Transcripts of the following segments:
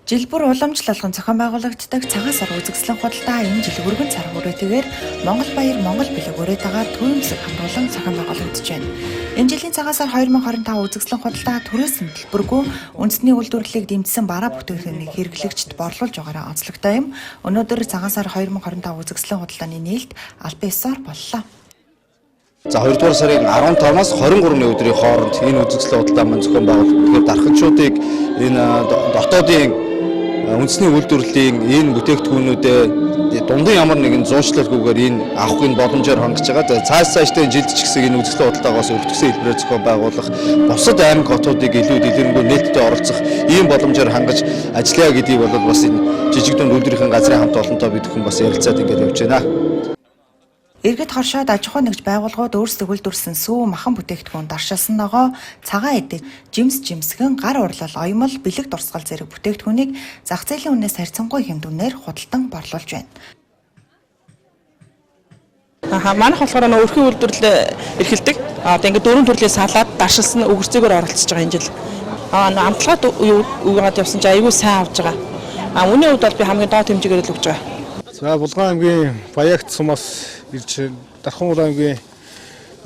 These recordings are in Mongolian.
Жил бүр уламжлалгын зохион байгуулагддаг цагаан сар үзэсгэлэн худалдаа энэ жил өргөн цар хүрээтэйгээр Монгол баяр Монгол бэлэг өрөөтэйгээр төрөмсөг хамруулан зохион байгуулагдаж байна. Энэ жилийн цагаан сар 2025 үзэсгэлэн худалдаа түрээсэн төлбөргүй үндэсний үйлдвэрлэлийг дэмжсэн бараа бүтээгдэхүүнийг хэрэглэгчд борлуулж байгаараа онцлогтой юм. Өнөөдөр цагаан сар 2025 үзэсгэлэн худалдааны нээлт албан ёсоор боллоо. За 2 дугаар сарын 15-аас 23-ны өдрийн хооронд энэ үзэсгэлэн худалдаа маань зохион байгуулагдав. Тэгэхээр дарханчуудыг энэ дотоодын үндэсний үйлдвэрлэлийн энэ бүтээгдэхүүнүүдэд дундын ямар нэгэн зуучлалгүйгээр энэ авахын боломжоор хангаж байгаа. Цаашдаа жилд ч гэсэн энэ үзэсгэлэн худалдаагаас өртгсөн хэлбэрээр зохион байгуулах, бусад аймаг хотуудыг илүү дэлгэрэнгүй нээлттэй оролцох ийм боломжоор хангаж ажиллая гэдгийг бол бас энэ жижиг дунд үйлдвэрийн газрын хамт олонтой бид хүн бас ярилцаад ингэж явж байна. Иргэд хоршоод аж ахуй нэгж байгууллагууд өөрсдөө үйлдвэрлэсэн сүү махан бүтээгдэхүүн даршилсан ногоо, цагаан эдэг, жимсгэн, гар урлал, оёмол, бэлэг дурсгал зэрэг бүтээгдэхүүнийг зах зээлийн үнээс харьцангуй хэмдүүнээр худалдан борлуулж байна. Манайх болохоор өрхийн үйлдвэрлэл эрхэлдэг. Одоо ингээд дөрвөн төрлийн салаад даршилсан өгөрцөөгөр оролцож байгаа энэ жил. Амтлагад үгээд явсан чинь аягүй сайн авж байгаа. Үүний хувьд бол би хамгийн доод хэмжээгээр л өгч байгаа. За Булган аймгийн Баягт сумаас ирж Дархан аймгийн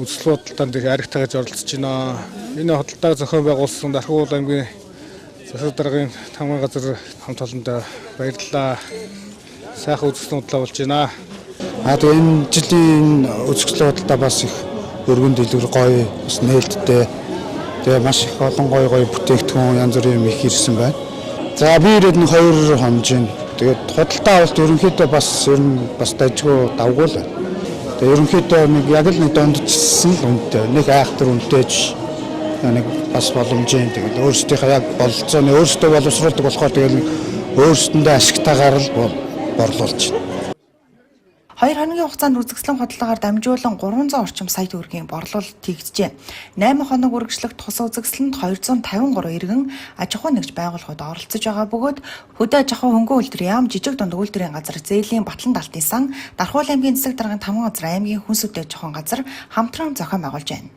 үзэсгэлэн худалдаанд аригтайгаж оролцож байна. Энэ худалдааг зохион байгуулсан Дархан аймгийн засаг даргын тамгын газар хамт олондоо баярлалаа. Сайхан үзэсгэлэн худалдаа болж байна. Тэгээ энэ жилийн үзэсгэлэн худалдаа бас их өргөн дэлгэр гоё, бас нээлттэй. Тэгээ маш их олон гоё бүтээгдэхүүн янз бүрийн их ирсэн байна. За би ирээд 2 хоног байна. Тэгээд худалдаа авалт ерөнхийдөө бас дайггүй давгүй л байна. Тэгээд ерөнхийдөө яг л нэг дондчилсан л үнэтэй. Нэг айхтар үнэтэйж нэг бас боломжтой. Тэгээд өөрсдийнхээ яг бололцооны өөрсдөө боловсруулдаг болохоор тэгээд өөрсдөндөө ашигтайгаар л борлуулж байна. 2 хоногийн хугацаанд үзэсгэлэн худалдаагаар дамжуулан 300 орчим сая төгрөгийн борлуулалт хийгджээ. 8 хоног үргэлжлэх тус үзэсгэлэнд 253 иргэн аж ахуй нэгж байгууллагууд оролцож байгаа бөгөөд хөдөө аж ахуй хөнгөн үйлдвэрийн яам, жижиг дунд үйлдвэрийн газар, зээлийн Батлан Далтын сан, Дархан аймгийн засаг даргын тамган газар, аймгийн хүнсүдэ аж ахуйн газар хамтран зохион байгуулж байна.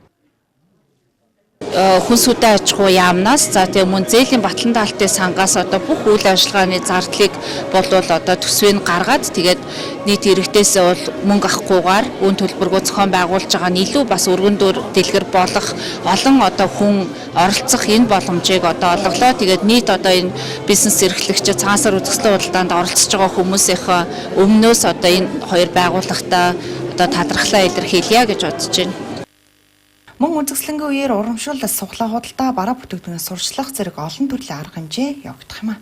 Хүнсүдэ аж ахуй яамнаас за тийм мөн зээлийн Батлан Даалтын сангаас одоо бүх үйл ажиллагааны зардлыг болвол одоо төсвийг гаргаад тэгээд нийт иргэдээс бол мөнгө авахгүйгээр үн төлбөргөө зохион байгуулж байгаа нь илүү бас өргөн дэлгэр болох олон одоо хүн оролцох энэ боломжийг одоо олголоо. Тэгээд нийт одоо энэ бизнес эрхлэгчид цагаан сар үзэсгэлэн худалдаанд оролцож байгаа хүмүүсийнхээ өмнөөс одоо энэ хоёр байгууллагатай одоо талархлаа илэрхийлье гэж бодож байна. Мөн үзэсгэлэнгийн үеэр урамшуулал, суглаа худалдаа, бараа бүтээгдэхүүнээс сурчлах зэрэг олон төрлийн арга хэмжээ явагдах юм а.